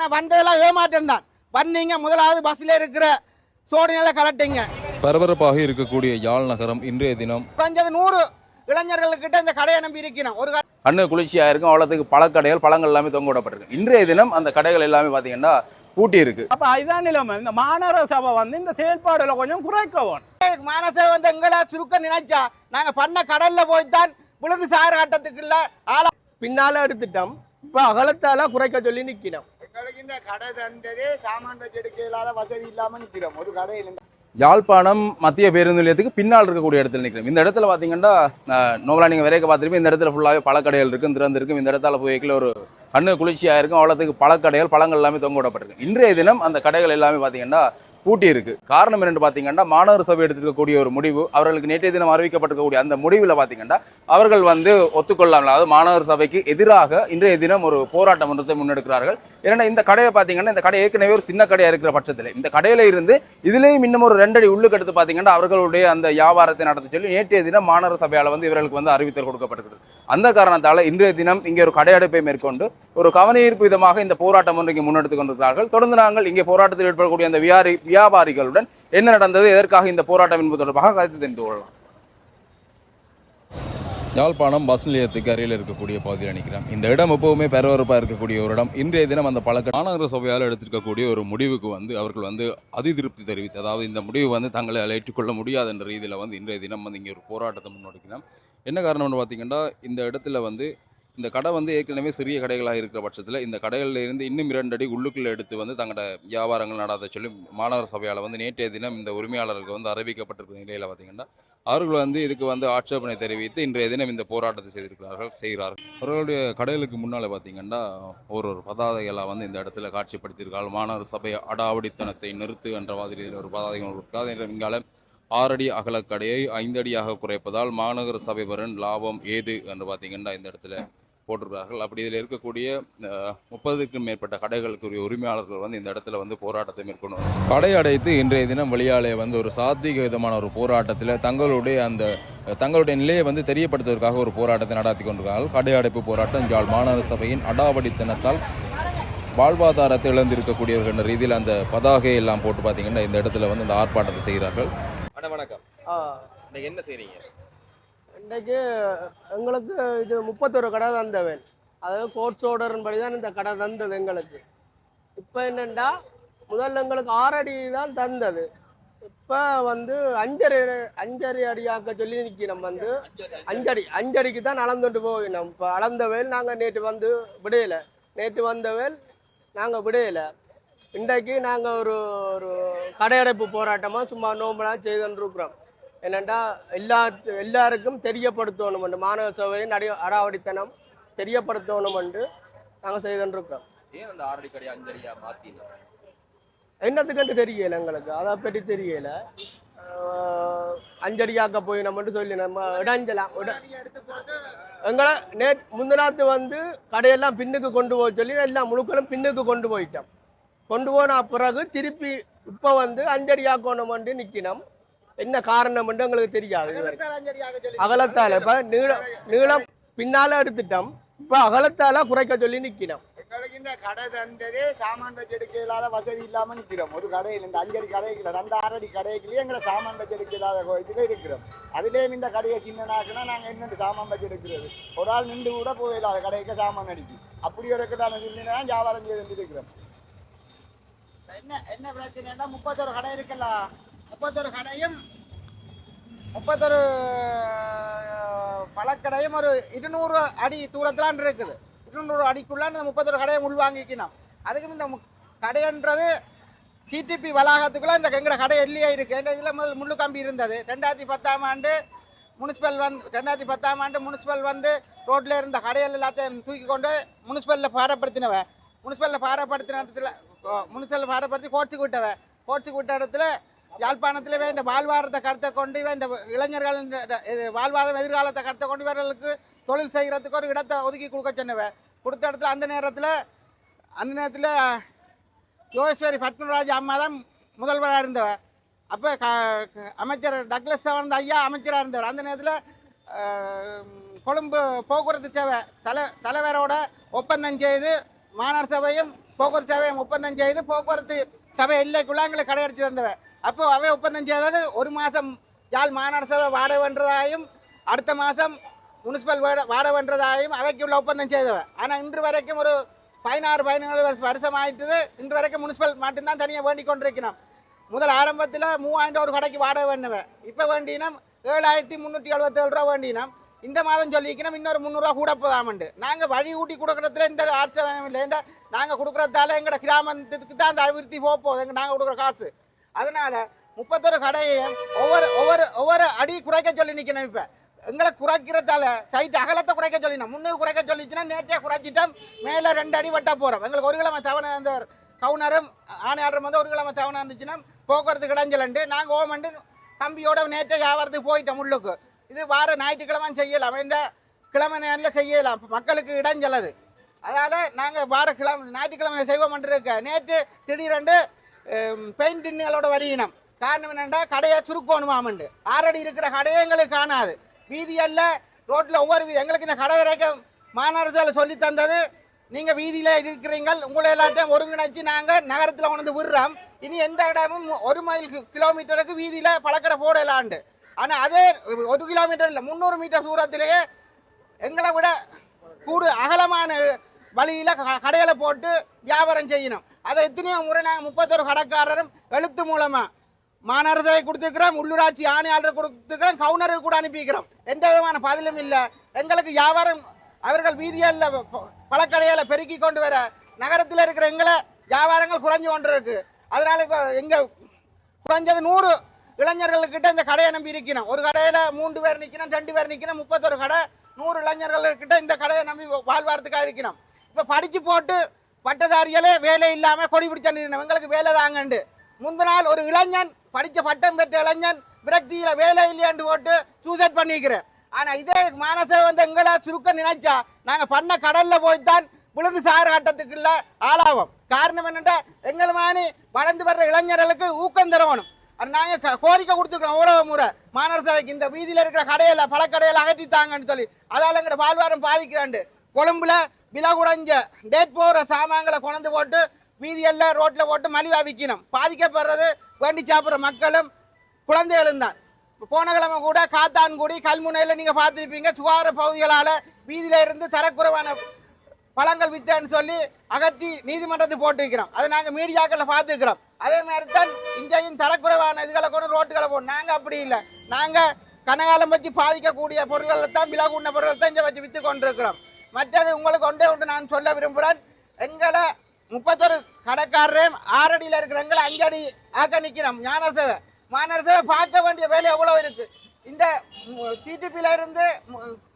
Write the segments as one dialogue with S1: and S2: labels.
S1: ஆனால் வந்ததெல்லாம் ஏமாற்றம் தான். வந்தீங்க முதலாவது பஸ்ஸில் இருக்கிற சோடினில கலட்டிங்க.
S2: பரபரப்பாக இருக்கக்கூடிய யாழ் நகரம் இன்றைய தினம்
S1: குறைஞ்சது 100 இளைஞர்களுக்கிட்ட இந்த கடையை நம்பி இருக்கணும். ஒரு
S2: கண்ணு குளிர்ச்சியாக இருக்கும், அவ்வளோத்துக்கு பழக்கடைகள் பழங்கள் எல்லாமே தொங்க விடப்பட்டிருக்கு. இன்றைய தினம் அந்த கடைகள் எல்லாமே பார்த்தீங்கன்னா பூட்டி இருக்கு.
S3: அப்ப அதுதான் நிலைமை. இந்த மாநகர சபை வந்து இந்த செயல்பாடுல கொஞ்சம் குறைக்கவும்.
S1: மாநகர வந்து எங்களை சுருக்க நினைச்சா நாங்க பண்ண கடல்ல போய்தான் விழுந்து சார கட்டத்துக்கு இல்ல ஆளா
S3: பின்னால எடுத்துட்டோம். இப்ப அகலத்தால குறைக்க சொல்லி நிக்கணும்.
S1: எங்களுக்கு இந்த கடை தண்டதே சாமான் வச்சு எடுக்க இல்லாத வசதி இல்லாம நிக்கிறோம். ஒரு கடையில்
S2: யாழ்ப்பாணம் மத்திய பேருந்து நிலையத்துக்கு பின்னால் இருக்கக்கூடிய இடத்துல நிற்கிறோம். இந்த இடத்துல பார்த்தீங்கன்னா நோவலா நீங்கள் வரைக்க பார்த்துருப்பீங்க. இந்த இடத்துல ஃபுல்லாகவே பழக்கடைகள் இருக்கும், திறந்திருக்கும். இந்த இடத்துல போய் வைக்கல ஒரு கண்ணு குளிர்ச்சியாக இருக்கும், அவ்வளோத்துக்கு பழக்கடைகள் பழங்கள் எல்லாமே தொங்க விடப்பட்டிருக்கு. இன்றைய தினம் அந்த கடைகள் எல்லாமே பார்த்தீங்கன்னா பூட்டி இருக்கு. காரணம் என்னென்னு பார்த்தீங்கன்னா மாநகர சபை எடுத்துக்கக்கூடிய ஒரு முடிவு, அவர்களுக்கு நேற்றைய தினம் அறிவிக்கப்பட்டிருக்கக்கூடிய அந்த முடிவில் பார்த்தீங்கன்னா அவர்கள் வந்து ஒத்துக்கொள்ளாமல், அதாவது மாநகர சபைக்கு எதிராக இன்றைய தினம் ஒரு போராட்டம் ஒன்றத்தை முன்னெடுக்கிறார்கள். ஏன்னா இந்த கடையை பார்த்தீங்கன்னா இந்த கடை ஏற்கனவே ஒரு சின்ன கடையாக இருக்கிற பட்சத்தில் இந்த கடையில இருந்து இதுலேயும் இன்னும் ஒரு 2 அடி உள்ளுக்கு எடுத்து பார்த்தீங்கன்னா அவர்களுடைய அந்த வியாபாரத்தை நடத்த சொல்லி நேற்றைய தினம் மாநகர சபையால் வந்து இவர்களுக்கு வந்து அறிவித்தல் கொடுக்கப்பட்டிருக்கிறது. அந்த காரணத்தால் இன்றைய தினம் இங்கே ஒரு கடையடைப்பை மேற்கொண்டு ஒரு கவனஈர்ப்பு விதமாக இந்த போராட்டம் ஒன்று இங்கே முன்னெடுத்துக் கொண்டிருக்கிறார்கள். தொடர்ந்து நாங்கள் இங்கே போராட்டத்தில் ஏற்படக்கூடிய அந்த வியாபாரிகளுடன் என்ன நடந்தது, எதற்காக இந்த போராட்டம் என்பது தொடர்பாக கருத்து தெரிந்து கொள்ளலாம். யாழ்ப்பாணம் பஸ் நிலையத்துக்கு அருகில் இருக்கக்கூடிய பகுதியில் நிற்கிறோம். இந்த இடம் எப்பவுமே பரபரப்பாக இருக்கக்கூடிய ஒரு இடம். இன்றைய தினம் அந்த மாநகர சபையால் எடுத்திருக்கக்கூடிய ஒரு முடிவுக்கு வந்து அவர்கள் வந்து அதிருப்தி தெரிவித்து, அதாவது இந்த முடிவு வந்து தங்களை ஏற்றுக்கொள்ள முடியாது என்ற ரீதியில் வந்து இன்றைய தினம் வந்து இங்கே ஒரு போராட்டத்தை முன்னெடுக்கிறோம். என்ன காரணம்னு பார்த்தீங்கன்னா இந்த இடத்துல வந்து இந்த கடை வந்து ஏற்கனவே சிறிய கடைகளாக இருக்கிற பட்சத்தில் இந்த கடைகளில் இருந்து இன்னும் 2 அடி உள்ளுக்குள்ளே எடுத்து வந்து தங்களோட வியாபாரங்கள் நடாத சொல்லி மாநகர சபையால் வந்து நேற்றைய தினம் இந்த உரிமையாளர்களுக்கு வந்து அறிவிக்கப்பட்டிருக்கிற நிலையில் பார்த்தீங்கன்னா அவர்கள் வந்து இதுக்கு வந்து ஆட்சேபனை தெரிவித்து இன்றைய தினம் இந்த போராட்டத்தை செய்கிறார்கள். அவர்களுடைய கடைகளுக்கு முன்னால் பார்த்தீங்கன்னா ஒரு பதாதைகளாக வந்து இந்த இடத்துல காட்சிப்படுத்தியிருக்கார்கள். மாநகர சபை அடாவடித்தனத்தை நிறுத்து என்ற மாதிரி ஒரு பதாதைகள் இருக்காது. இங்கால 6 அடி அகலக்கடையை 5 அடியாக குறைப்பதால் மாநகர சபை வரும் லாபம் ஏது என்று பார்த்தீங்கன்னா இந்த இடத்துல போட்டிருக்கிறார்கள். அப்படி இதில் இருக்கக்கூடிய 30க்கும் மேற்பட்ட கடைகளுக்குரிய உரிமையாளர்கள் வந்து இந்த இடத்துல வந்து போராட்டத்தை மேற்கொண்டு கடை அடைத்து இன்றைய தினம் வெளியாலே வந்து ஒரு சாத்வீக விதமான ஒரு போராட்டத்தில் தங்களுடைய நிலையை வந்து தெரியப்படுத்துவதற்காக ஒரு போராட்டத்தை நடத்தி கொண்டிருக்கிறார்கள். கடை அடைப்பு போராட்டம் யாழ் மாநகர சபையின் அடாவடித்தனத்தால் வாழ்வாதாரத்தை இழந்திருக்கக்கூடியவர்கள் என்ற ரீதியில் அந்த பதாகையை எல்லாம் போட்டு பார்த்தீங்கன்னா இந்த இடத்துல வந்து இந்த ஆர்ப்பாட்டத்தை செய்கிறார்கள்.
S4: வணக்கம். இன்னைக்கு என்ன செய்றீங்க?
S3: இன்றைக்கு எங்களுக்கு இது 31 கடை தந்தவன், அதாவது கோர்ட்ஸ் ஆர்டர்ன்படி தான் இந்த கடை தந்தது எங்களுக்கு. இப்போ என்னென்னா முதல்ல எங்களுக்கு 6 அடி தான் தந்தது. இப்போ வந்து 5 அடியாக்க சொல்லி நிற்கணும். வந்து 5 அடிக்கு தான் அளந்துட்டு போயினோம். இப்போ அளந்தவேல் நாங்கள் நேற்று வந்து விடையில, நேற்று வந்தவேல் நாங்கள் விடையில. இன்றைக்கு நாங்கள் ஒரு கடையடைப்பு போராட்டமாக சும்மா நோம்பலாக செய்துருக்குறோம். என்னென்னா எல்லாருக்கும் தெரியப்படுத்தணும், மாநகர சபையின் அடாவடித்தனம் தெரியப்படுத்தணும் நாங்கள் செய்துருக்குறோம்.
S4: ஏன் அந்த 6 அடி கடை 5 அடியா மாற்றினோம்?
S3: என்னத்துக்கு தெரியலை எங்களுக்கு, அதை பற்றி தெரியலை. 5 அடியாக்க போய் நம்ம சொல்லி நம்ம இடைஞ்சலாம். எங்களை முந்தினாத்து வந்து கடையெல்லாம் பின்னுக்கு கொண்டு போய் சொல்லி எல்லாம் முழுக்களும் பின்னுக்கு கொண்டு போயிட்டோம். கொண்டு போன பிறகு திருப்பி இப்போ வந்து 5 அடியாக்கணும் நிற்கணும். என்ன காரணம் எங்களுக்கு தெரியாது. அகலத்தால் இப்போ நீளம் பின்னால எடுத்துட்டோம். இப்போ அகலத்தால குறைக்க சொல்லி நிற்கணும்.
S1: எங்களுக்கு இந்த கடை தண்டதே சாமான் வச்சு எடுக்க இல்லாத வசதி இல்லாமல் நிற்கிறோம். ஒரு கடையில் இந்த 5 அடி கடைக்குள்ள 6 அடி கடைக்குள்ளேயே எங்களை சாமான் வச்சு எடுக்க இல்லாத கோயத்தில் இருக்கிறோம். அதுலேயும் இந்த கடையை சின்னனாக்குனா நாங்கள் என்னென்று சாமான் வச்சு எடுக்கிறது? ஒரு ஆள் நின்று கூட போயிடாத கடைக்கு சாமான் அடிக்கும். அப்படி ஒரு தானே சொல்லினா வியாபாரம் செய்து இருக்கிறோம். என்ன பிரச்சனைன்னா 31 கடை இருக்குல்ல, 31 கடையும் 31 பழக்கடையும் ஒரு 200 அடி தூரத்திலான் இருக்குது. 200 அடிக்குள்ள இந்த 31 கடையை உள்வாங்கிக்கணும். அதுக்கும் இந்த கடைன்றது சிடிபி வளாகத்துக்குள்ள இந்த எங்கட கடை எல்லையே இருக்குது. இந்த இதில் முதல் முள்ளு கம்பி இருந்தது. 2010ஆம் ஆண்டு முனிசிபல் வந்து ரோட்டில் இருந்த கடைகள் எல்லாத்தையும் தூக்கி கொண்டு முனிசிபலில் பாரப்படுத்தி கோட்ஸுக்கு விட்ட இடத்துல யாழ்ப்பாணத்திலே இந்த வாழ்வாதாரத்தை கருத்தை கொண்டு இந்த இளைஞர்கள் வாழ்வாதாரம் எதிர்காலத்தை கருத்தை கொண்டு இவர்களுக்கு தொழில் செய்கிறதுக்கு ஒரு இடத்தை ஒதுக்கி கொடுத்த இடத்துல அந்த நேரத்தில் யோகேஸ்வரி பத்மராஜ் அம்மா தான் முதல்வராக இருந்தவர். அப்போ அமைச்சர் டக்ளஸ் தவன் ஐயா அமைச்சராக இருந்தவர். அந்த நேரத்தில் கொழும்பு போக்குவரத்து சேவை தலைவரோட ஒப்பந்தம் செய்து மாநகர சபையும் போக்குவரத்து சபையை ஒப்பந்தம் செய்து போக்குவரத்து சபை எல்லைக்குள்ள எங்களுக்கு கடை அடிச்சு தந்தவ. அப்போ அவை ஒப்பந்தம் செய்தது 1 மாதம் யாழ் மாநகர சபை வாடகை வென்றதாயும் அடுத்த மாதம் முனிசிபல் வாடகை வென்றதாயும் அவைக்குள்ள ஒப்பந்தம் செய்தவ. ஆனால் இன்று வரைக்கும் ஒரு 16-17 வருஷம் ஆயிட்டுது. இன்று வரைக்கும் முனிசிபல் மட்டும்தான் தனியாக வேண்டிக் கொண்டிருக்கிறோம். முதல் ஆரம்பத்தில் 3000 ஒரு கடைக்கு வாடகை வேண்டுவேன். இப்போ வேண்டினோம் 7377 ரூபா வேண்டினோம். இந்த மாதம் சொல்லிக்கணும் இன்னொரு 300 ரூபா கூட போதாமண்டு. நாங்கள் வழி ஊட்டி கொடுக்குறதுல இந்த ஆட்சேபம் இல்லை. ஏன்டா நாங்கள் கொடுக்குறதால எங்களோட கிராமத்துக்கு தான் அந்த அபிவிருத்தி போகுது நாங்கள் கொடுக்குற காசு. அதனால 31 கடையையும் ஒவ்வொரு அடி குறைக்க சொல்லி நிற்கணும். இப்போ எங்களை குறைக்கிறதால சைட்டு அகலத்தை குறைக்க சொல்லினோம். முன்னுக்கு குறைக்க சொல்லிச்சுன்னா நேற்றே குறைச்சிட்டோம். மேலே 2 அடி வெட்ட போகிறோம். எங்களுக்கு 1 கிழமை தவணை இருந்தவர் கவுனரும் ஆணையாளரும் வந்து 1 கிழமை தவணை இருந்துச்சுன்னா போக்குவரத்து கிடைஞ்சலண்டு நாங்கள் ஓமண்டு கம்பியோட நேற்றே வியாபாரத்துக்கு போயிட்டோம் உள்ளுக்கு. இது வார ஞாயிற்றுக்கிழமை செய்யலாம், இந்த கிழமை நேரில் செய்யலாம், மக்களுக்கு இடைஞ்சலது. அதனால் நாங்கள் வார ஞாயிற்றுக்கிழமை செய்வோம் இருக்க. நேற்று திடீரென்று பெயிண்ட் டின்னுகளோட வரியினம். காரணம் என்னென்னா கடையை சுருக்கணுமாமண்டு 6 அடி இருக்கிற கடையை எங்களுக்கு காணாது. வீதியல்ல ரோட்டில் ஒவ்வொரு வீதி எங்களுக்கு இந்த கடை வரைக்கும் மாநகர சொல்லி தந்தது. நீங்கள் வீதியில் இருக்கிறீங்க, உங்களை எல்லாத்தையும் ஒருங்கிணைச்சு நாங்கள் நகரத்தில் கொண்டு விடுறோம். இனி எந்த இடமும் 1 மைல் கிலோமீட்டருக்கு வீதியில் பழக்கடை போடலாண்டு. ஆனால் அதே 1 கிலோமீட்டர் இல்லை 300 மீட்டர் தூரத்திலேயே எங்களை விட அகலமான வழியில் கடைகளை போட்டு வியாபாரம் செய்யணும். அதை எத்தனையோ முறை நாங்கள் 31 கடைக்காரரும் எழுத்து மூலமாக மாநகர சபை கொடுத்துருக்கிறோம், உள்ளூராட்சி ஆணையாளர் கொடுத்துருக்கிறோம், கவுனருக்கு கூட அனுப்பிக்கிறோம். எந்த விதமான பதிலும் இல்லை. எங்களுக்கு வியாபாரம் அவர்கள் வீதியில் பழக்கடையில் பெருக்கி கொண்டு வர நகரத்தில் இருக்கிற எங்களை வியாபாரங்கள் குறைஞ்சு கொண்டு இருக்கு. அதனால் இப்போ எங்கள் குறைஞ்சது 100 இளைஞர்கள்கிட்ட இந்த கடையை நம்பி இருக்கணும். ஒரு கடையில் 3 பேர் நிற்கணும், 2 பேர் நிற்கணும், 31 கடை 100 இளைஞர்கள்கிட்ட இந்த கடையை நம்பி வாழ்வாரத்துக்காக இருக்கணும். இப்போ படித்து போட்டு பட்டதாரிகளே வேலை இல்லாமல் கொடி பிடிச்ச எங்களுக்கு வேலை தாங்கண்டு. முந்தின நாள் ஒரு இளைஞன் படித்த பட்டம் பெற்ற இளைஞன் விரக்தியில் வேலை இல்லையாண்டு போட்டு சூசைட் பண்ணிக்கிறேன். ஆனால் இதே மானசை வந்து எங்களை சுருக்க நினைச்சா நாங்கள் பண்ண கடலில் போய்த்தான் விழுந்து சாறு கட்டத்துக்குள்ள ஆளாவோம். காரணம் என்னென்னா எங்கள் மாதிரி வளர்ந்து வர்ற இளைஞர்களுக்கு ஊக்கம் தரணும். அது நாங்கள் கோரிக்கை கொடுத்துருக்கோம் அவ்வளோ முறை மாநகர சபைக்கு இந்த வீதியில் இருக்கிற கடையில் பழக்கடையில் அகற்றித்தாங்கன்னு சொல்லி. அதால் எங்களோட வாழ்வாரம் பாதிக்கிறாண்டு. கொழும்புல விலை குறைஞ்ச டேட் போகிற சாமான்களை கொண்டு போட்டு வீதியெல்லாம் ரோட்டில் போட்டு மலிவாக விற்கணும். பாதிக்கப்படுறது வேண்டி சாப்பிட்ற மக்களும் குழந்தைகளும் தான். போன கிழமை கூட காத்தான்குடி கல்முனையில் நீங்கள் பார்த்துருப்பீங்க. சுகாதார பகுதிகளால் வீதியில் இருந்து தரக்குறைவான பழங்கள் வித்தேன்னு சொல்லி அகற்றி நீதிமன்றத்துக்கு போட்டு வைக்கிறோம். அதை நாங்கள் மீடியாக்களில் பார்த்துக்கிறோம். அதே மாதிரி தான் இங்கேயும் தரக்குறைவான இதுகளை கொண்டு ரோட்டுகளை போகணும். நாங்கள் அப்படி இல்லை. நாங்கள் கனகாலம் வச்சு பாவிக்கக்கூடிய பொருட்களை தான் விலகுண்ண பொருட்களை தான் இங்கே வச்சு விற்று கொண்டிருக்கிறோம். மற்றது உங்களுக்கு ஒன்று நான் சொல்ல விரும்புகிறேன். எங்களை 31 கடைக்காரரையும் 6 அடியில் இருக்கிற எங்களை 5 அடி ஆக்க நிற்கிறோம். மாநகர சபை பார்க்க வேண்டிய வேலை எவ்வளோ இருக்குது. இந்த சிடிபியில் இருந்து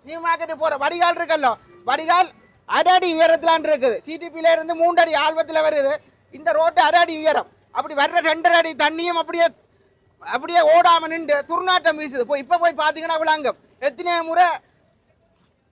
S1: நியூ மார்க்கெட்டு போகிற வடிகால் இருக்கல்லோ, வடிகால் 1 அடி உயரத்திலான் இருக்குது. சிடிபியில் இருந்து 3 அடி ஆழ்வத்தில் வருது. இந்த ரோட்டு 1 அடி உயரம். அப்படி வர்ற 2 அடி தண்ணியும் அப்படியே ஓடாமல் நின்று துர்நாட்டம் வீசுது. இப்போ போய் பார்த்தீங்கன்னா விளங்கும். எத்தனையோ முறை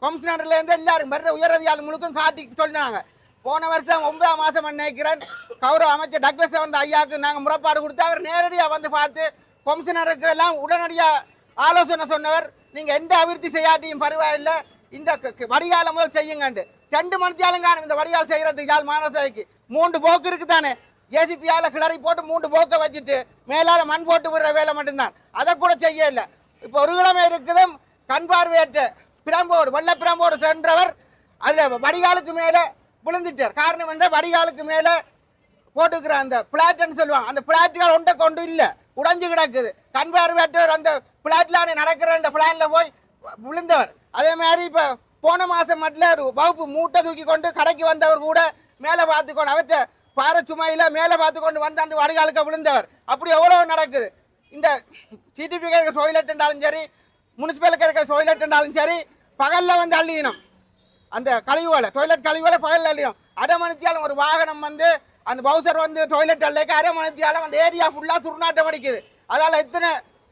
S1: கமிஷனர்லேருந்து எல்லாரும் வர்ற உயரதியால் முழுக்கும் காட்டி சொன்னாங்க. போன வருஷம் 9ஆம் மாதம் நினைக்கிறேன் கௌரவ அமைச்சர் டக்ளஸ் வந்து ஐயாவுக்கு நாங்கள் முறைப்பாடு கொடுத்து அவர் நேரடியாக வந்து பார்த்து கமிஷனருக்கு எல்லாம் உடனடியாக ஆலோசனை சொன்னவர். நீங்கள் எந்த அபிவிருத்தி செய்யாட்டியும் பரவாயில்லை, இந்த வடிகாலை முதல் செய்யுங்கண்டு. 2 மணித்தியாலும் காணும் இந்த வடிகால் செய்கிறதுக்கு யாழ் மாநகர சபைக்கு 3 போக்கு இருக்குது தானே. ஏசிபியால் கிளறி போட்டு 3 போக்கை வச்சுட்டு மேலால் மண் போட்டு விடுற வேலை மட்டும்தான். அதை கூட செய்ய இல்லை. இப்போ 1 கிழமை இருக்குது கண் பார்வையற்ற பிரம்போடு வெள்ள பிரம்போடு சென்றவர் அதில் வடிகாலுக்கு மேலே விழுந்துட்டார். காரணம் என்ன, வடிகாலுக்கு மேலே போட்டுக்கிற அந்த பிளாட்னு சொல்லுவாங்க, அந்த பிளாட்டுகள் ஒன்றை கொண்டு இல்லை, உடைஞ்சு கிடக்குது. கண் பார்வையற்றவர் அந்த பிளாட்ல நடக்கிற அந்த பிளானில் போய் விழுந்தவர். அதே மாதிரி இப்போ போன மாதம் மட்டும் ஒரு வகுப்பு மூட்டை தூக்கி கொண்டு கடைக்கு வந்தவர் கூட மேலே பார்த்துக்கொண்டு அவற்றை பாறை சுமையில் மேலே பார்த்து கொண்டு வந்து அந்த வடிகாலுக்கு விழுந்தவர். அப்படி எவ்வளோ நடக்குது. இந்த சிடிபி இருக்கிற டொய்லெட் என்றாலும் சரி, முனிசிபலுக்கு இருக்கிற டொய்லெட் என்றாலும் சரி, பகலில் வந்து அள்ளினோம். அந்த கழிவுகளை டொய்லெட் கழிவுகளை பகலில் அள்ளினோம். 1/2 மணித்தியாலும் ஒரு வாகனம் வந்து அந்த பவுசர் வந்து டொய்லெட் அள்ளிக்க 1/2 மணித்தியாலும் அந்த ஏரியா ஃபுல்லாக துர்நாட்டம் அடிக்குது. அதால் எத்தனை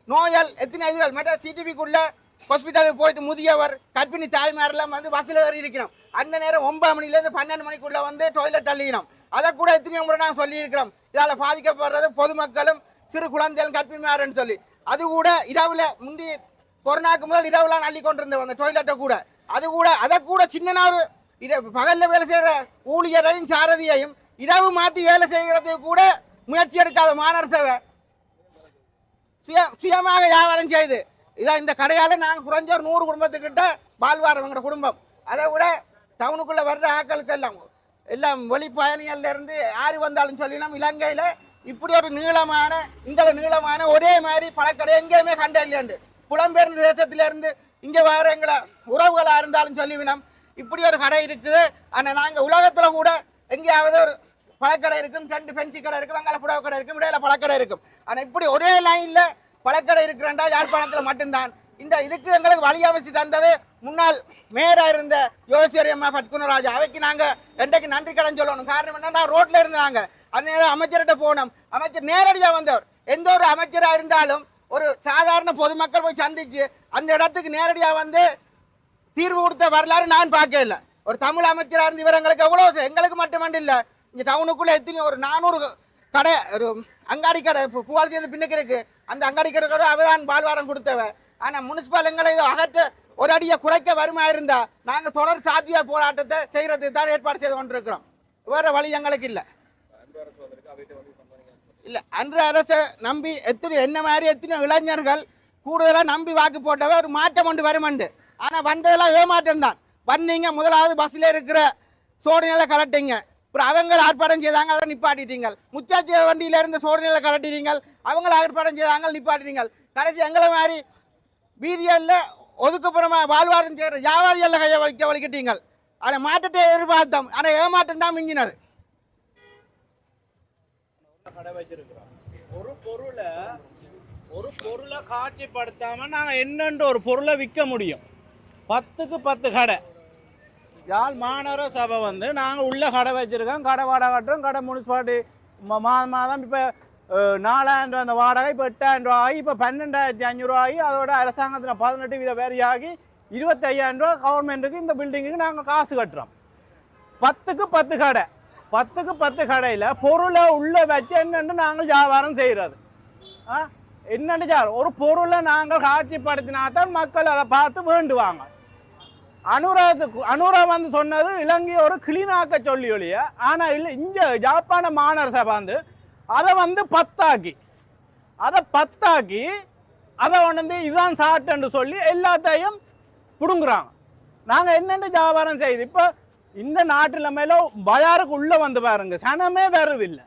S1: நோயால் எத்தனை இதுகள் மற்ற சிடிபிக்குள்ளே ஹாஸ்பிட்டலுக்கு போயிட்டு முதியவர் கர்ப்பிணி தாய்மாரெல்லாம் வந்து பஸ்ஸில் ஏறி இருக்கணும். அந்த நேரம் 9 மணிலேருந்து 12 மணிக்குள்ளே வந்து டொய்லெட் அள்ளிக்கணும். அதை கூட எத்தனையோ முறை நாங்கள் சொல்லியிருக்கிறோம். இதால் பாதிக்கப்படுறது பொதுமக்களும் சிறு குழந்தைகளும் கர்ப்பிணிமாருன்னு சொல்லி. அது கூட இரவில் முந்தி கொரோனாக்கு முதல் இரவுலாம் அள்ளி கொண்டிருந்தோம் அந்த டொய்லெட்டை கூட. அதை கூட சின்ன பகலில் வேலை செய்கிற ஊழியரையும் சாரதியையும் இரவு மாற்றி வேலை செய்கிறதுக்கு கூட முயற்சி எடுக்காத மாநகர சபை சுயமாக வியாபாரம் செய்து இதான் இந்த கடையால் நாங்கள் குறைஞ்ச ஒரு 100 குடும்பத்துக்கிட்ட வாழ்வாரவங்கிற குடும்பம். அதை விட டவுனுக்குள்ளே வர்ற ஆட்களுக்கு எல்லாம் வெளிப்பயணிகள்ல இருந்து யார் வந்தாலும் சொல்லினோம் இலங்கையில் இப்படி ஒரு நீளமான ஒரே மாதிரி பழக்கடை எங்கேயுமே கண்ட இல்லையாண்டு புலம்பெயர்ந்த தேசத்திலேருந்து இங்கே வர எங்களை உறவுகளாக இருந்தாலும் சொல்லிவினோம் இப்படி ஒரு கடை இருக்குது. ஆனால் நாங்கள் உலகத்தில் கூட எங்கேயாவது ஒரு பழக்கடை இருக்கும், 2 பென்சி கடை இருக்கும், வெங்காய புடவை கடை இருக்கும், இடையில பழக்கடை இருக்கும். ஆனால் இப்படி ஒரே லைனில் பழக்கடை இருக்கிறாண்டா யாழ்ப்பாணத்தில் மட்டும்தான். இதுக்கு எங்களுக்கு வழி அமைச்சு தந்தது முன்னாள் மேயராக இருந்த யோசியர் அம்மா பட்குணராஜா. அவைக்கு நாங்கள் என்றைக்கு நன்றி கடன் சொல்லணும். காரணம் என்னன்னா ரோட்டில் இருந்தாங்க, அந்த நேரம் அமைச்சர்கிட்ட போனோம். அமைச்சர் நேரடியாக வந்தவர். எந்த ஒரு அமைச்சராக இருந்தாலும் ஒரு சாதாரண பொதுமக்கள் போய் சந்திச்சு அந்த இடத்துக்கு நேரடியாக வந்து தீர்வு கொடுத்த வரலாறு நான் பார்க்கல. ஒரு தமிழ் அமைச்சராக இருந்து இவர் எங்களுக்கு மட்டுமண்டு இல்லை, இங்கே டவுனுக்குள்ளே எத்தனையோ ஒரு 400 கடை, ஒரு அங்காடி கடை புகார் செய்து பின்னுக்கு இருக்கு. அந்த அங்காடி கடை கூட அவதான் வாழ்வாரம் கொடுத்தவ. ஆனால் முனிசிபல் எங்களை இதை அகற்ற ஒரு அடியை குறைக்க வருமா இருந்தா நாங்கள் தொடர் சாத்திய போராட்டத்தை செய்யறதுக்கு தான் ஏற்பாடு செய்து கொண்டிருக்கிறோம். வேற வழி எங்களுக்கு இல்லை. இல்லை, அன்று அரசை நம்பி என்ன மாதிரி எத்தனையோ இளைஞர்கள் கூடுதலாக நம்பி வாக்கு போட்டவ ஒரு மாற்றம் கொண்டு வருமண்டு. ஆனால் வந்ததெல்லாம் ஏமாற்றம் தான். வந்தீங்க, முதலாவது பஸ்ஸில் இருக்கிற சோதனையில் கலட்டிங்க, அப்புறம் அவங்க ஆர்ப்பாட்டம் செய்தாங்க, அதை நிப்பாட்டிட்டீங்க. முச்சாச்சி வண்டியில் இருந்த சோதனையில் கலட்டிட்டீங்க, அவங்கள ஆர்ப்பாட்டம் செய்தாங்க, நிப்பாட்டிட்டீங்க. கடைசி எங்களை மாதிரி வீதிகளில் ஒதுக்குப்புறமா வாழ்வாரம் செய்கிற வியாபாரிகளில் கையை வலிக்கிட்டீங்க. ஆனால் மாற்றத்தை எதிர்பார்த்தோம், ஆனால் ஏமாற்றம் தான் மிஞ்சினது.
S5: கடை வச்சிருக்கிறோம். ஒரு பொருளை காட்சிப்படுத்தாம நாங்க என்னென்று ஒரு பொருளை விற்க முடியும்? 10க்கு 10 கடை. யாழ் மாநகர சபை வந்து நாங்கள் உள்ள கடை வச்சிருக்கோம், கடை வாடகை கட்டுறோம். கடை முனிசிபாலிட்டி மாதம் இப்போ 4000 ரூபா அந்த வாடகை, இப்போ 8000 ரூபா ஆகி, இப்போ 12500 ஆகி, அதோட அரசாங்கத்தில் 18 வீத வேறையாகி 25000 ரூபா கவர்மெண்ட்டுக்கு இந்த பில்டிங்குக்கு நாங்கள் காசு கட்டுறோம். 10க்கு 10 கடை. 10க்கு 10 கடையில் பொருளை உள்ளே வச்சு என்னென்று நாங்கள் வியாபாரம் செய்கிறது. என்னென்னு ஒரு பொருளை நாங்கள் காட்சிப்படுத்தினாத்தான் மக்கள் அதை பார்த்து வேண்டுவாங்க. அனுரா வந்து சொன்னது இலங்கை ஒரு கிளீனாக்க சொல்லி ஒழிய, ஆனால் இல்லை இங்கே ஜப்பான மாநகர சபை வந்து அதை வந்து 10 ஆக்கி அதை வந்து இதுதான் சாட்டுன்னு சொல்லி எல்லாத்தையும் பிடுங்குறாங்க. நாங்கள் என்னென்று வியாபாரம் செய்யுது? இப்போ இந்த நாட்டில் மேலே பஜாருக்கு உள்ளே வந்து பாருங்க, சனமே வருது இல்லை.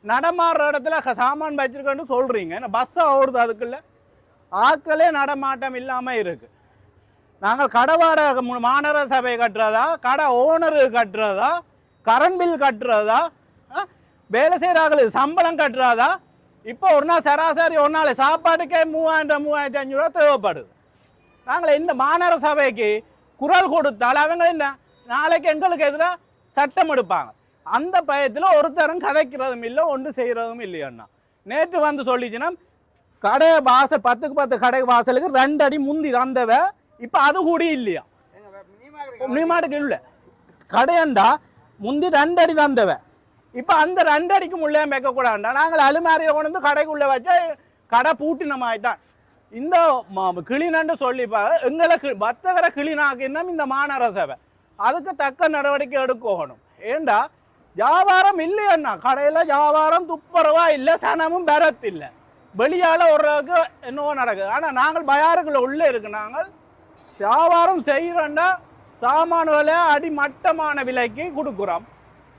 S5: நடமாடுற இடத்துல சாமான் வச்சிருக்கேன்னு சொல்கிறீங்க, ஏன்னா பஸ்ஸை ஓடுது, அதுக்குள்ள ஆக்களே நடமாட்டம் இல்லாமல் இருக்குது. நாங்கள் கடை வாடகை மாநகர சபை கட்டுறதா, கடை ஓனரு கட்டுறதா, கரண்ட் பில் கட்டுறதா, வேலை செய்கிறாங்களுக்கு சம்பளம் கட்டுறதா? இப்போ ஒரு நாள் சராசரி ஒரு நாள் சாப்பாட்டுக்கே 3000-3500 ரூபா தேவைப்படுது. நாங்கள் இந்த மாநகர சபைக்கு குரல் கொடுத்தால் அவங்க என்ன நாளைக்கு எங்களுக்கு எதிராக சட்டம் எடுப்பாங்க. அந்த பயத்தில் ஒருத்தரும் கதைக்கிறதும் இல்லை, ஒன்று செய்கிறதும் இல்லையண்ணா. நேற்று வந்து சொல்லிச்சுன்னா கடை வாசல் 10க்கு 10 கடை வாசலுக்கு 2 அடி முந்தி தந்தவ, இப்போ அது கூட இல்லையா? நீமாட்டுக்கு இல்லை கடையண்டா முந்தி 2 அடி தந்தவ, இப்போ அந்த 2 அடிக்கு முள்ளே வைக்கக்கூடாண்டா. நாங்கள் அலுமாரியை கொண்டு வந்து கடைக்குள்ளே வச்சா கடை பூட்டினமாயிட்டான். இந்த கிளீனன்னு சொல்லிப்பா எங்களை வர்த்தகரை கிளீனாக்கினா இந்த மாநகர சபை அதுக்கு தக்க நடவடிக்கை எடுக்கணும். ஏண்டா வியாபாரம் இல்லையண்ணா, கடையில் வியாபாரம் துப்புரவா இல்லை, சனமும் பெறத்து இல்லை. வெளியால் ஓரளவுக்கு என்னவோ நடக்குது. ஆனால் நாங்கள் பயாருக்குள்ள உள்ளே இருக்கு, நாங்கள் வியாபாரம் செய்கிறோன்னா சாமான விலை அடிமட்டமான விலைக்கு கொடுக்குறோம்.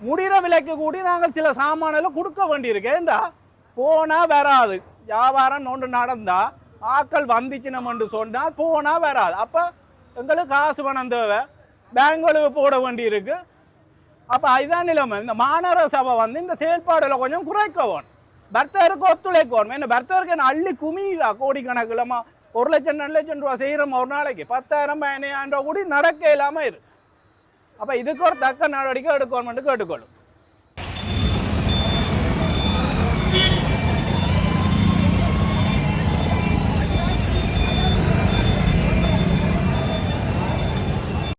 S5: முடிகிற விலைக்கு கூடி நாங்கள் சில சாமானில் கொடுக்க வேண்டியிருக்கு. ஏண்டா போனால் வராது, வியாபாரம் ஒன்று நடந்தால் ஆக்கள் வந்துச்சுனமென்று சொன்னால் போனால் வராது. அப்போ எங்களுக்கு காசு பணம் தேவை, பேங்களுக்கு போட வேண்டியிருக்கு. அப்போ அதுதான் நிலைமை. இந்த மாநகர சபை வந்து இந்த செயல்பாடுகளை கொஞ்சம் குறைக்கணும், வர்த்தகருக்கு ஒத்துழைக்கணும். என்ன வர்த்தகருக்கு என்ன அள்ளி குமியா கோடிக்கணக்கில் 1 லட்சம் 2 லட்சம் ரூபா செய்கிறோம் ஒரு நாளைக்கு, 10,000 15,000 ரூபா கூடி நடக்க இல்லாமல் இருக்கு. அப்போ இதுக்கு ஒரு தக்க நடவடிக்கை எடுக்கணும்னு கேட்டுக்கொள்ளும்.